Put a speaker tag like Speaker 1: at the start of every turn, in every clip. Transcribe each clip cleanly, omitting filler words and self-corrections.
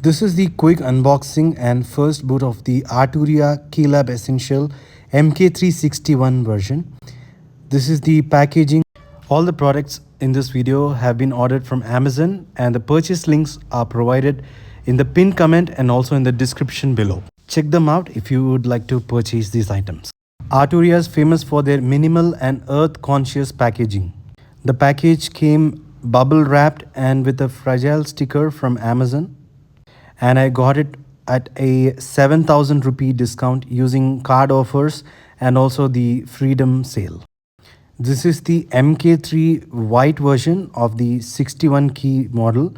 Speaker 1: This is the quick unboxing and first boot of the Arturia Keylab Essential MK361 version. This is the packaging. All the products in this video have been ordered from Amazon and the purchase links are provided in the pinned comment and also in the description below. Check them out if you would like to purchase these items. Arturia is famous for their minimal and earth-conscious packaging. The package came bubble wrapped and with a fragile sticker from Amazon. And I got it at a 7,000 rupee discount using card offers and also the Freedom sale. This is the MK3 white version of the 61 key model.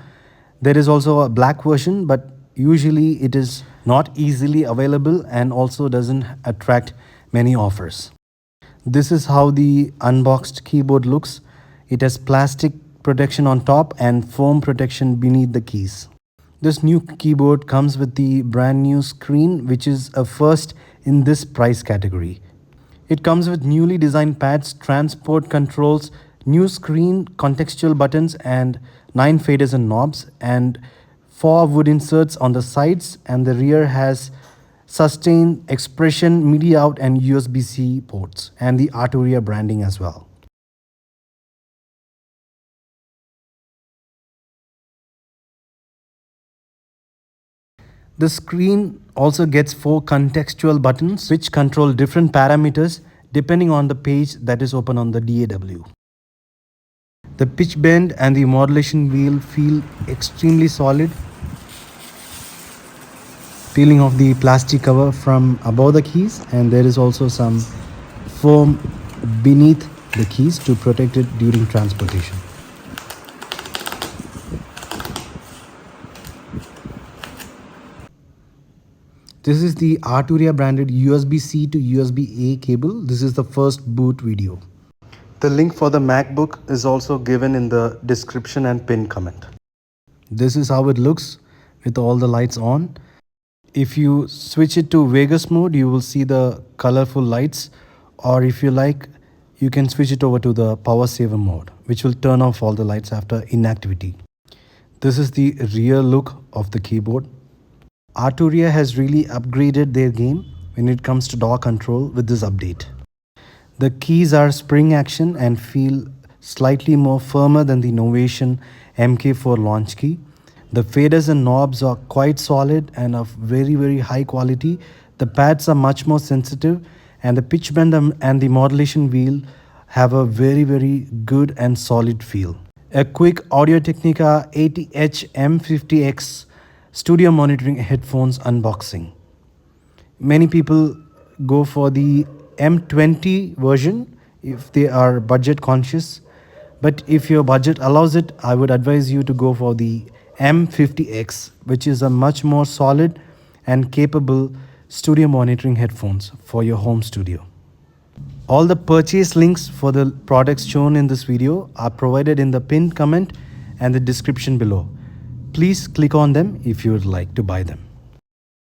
Speaker 1: There is also a black version, but usually it is not easily available and also doesn't attract many offers. This is how the unboxed keyboard looks. It has plastic protection on top and foam protection beneath the keys. This new keyboard comes with the brand new screen, which is a first in this price category. It comes with newly designed pads, transport controls, new screen, contextual buttons and 9 faders and knobs, and 4 wood inserts on the sides, and the rear has sustained expression, MIDI out and USB-C ports and the Arturia branding as well. The screen also gets 4 contextual buttons which control different parameters depending on the page that is open on the DAW. The pitch bend and the modulation wheel feel extremely solid. Peeling off the plastic cover from above the keys, and there is also some foam beneath the keys to protect it during transportation. This is the Arturia branded USB-C to USB-A cable. This is the first boot video. The link for the MacBook is also given in the description and pinned comment. This is how it looks with all the lights on. If you switch it to Vegas mode, you will see the colorful lights, or if you like, you can switch it over to the power saver mode, which will turn off all the lights after inactivity. This is the rear look of the keyboard. Arturia has really upgraded their game when it comes to DAW control with this update. The keys are spring action and feel slightly more firmer than the Novation MK4 launch key. The faders and knobs are quite solid and of very high quality. The pads are much more sensitive, and the pitch bend and the modulation wheel have a very good and solid feel. A quick Audio-Technica AT M50X studio monitoring headphones unboxing. Many people go for the M20 version if they are budget conscious, but if your budget allows it, I would advise you to go for the M50X, which is a much more solid and capable studio monitoring headphones for your home studio. All the purchase links for the products shown in this video are provided in the pinned comment and the description below. Please click on them if you would like to buy them.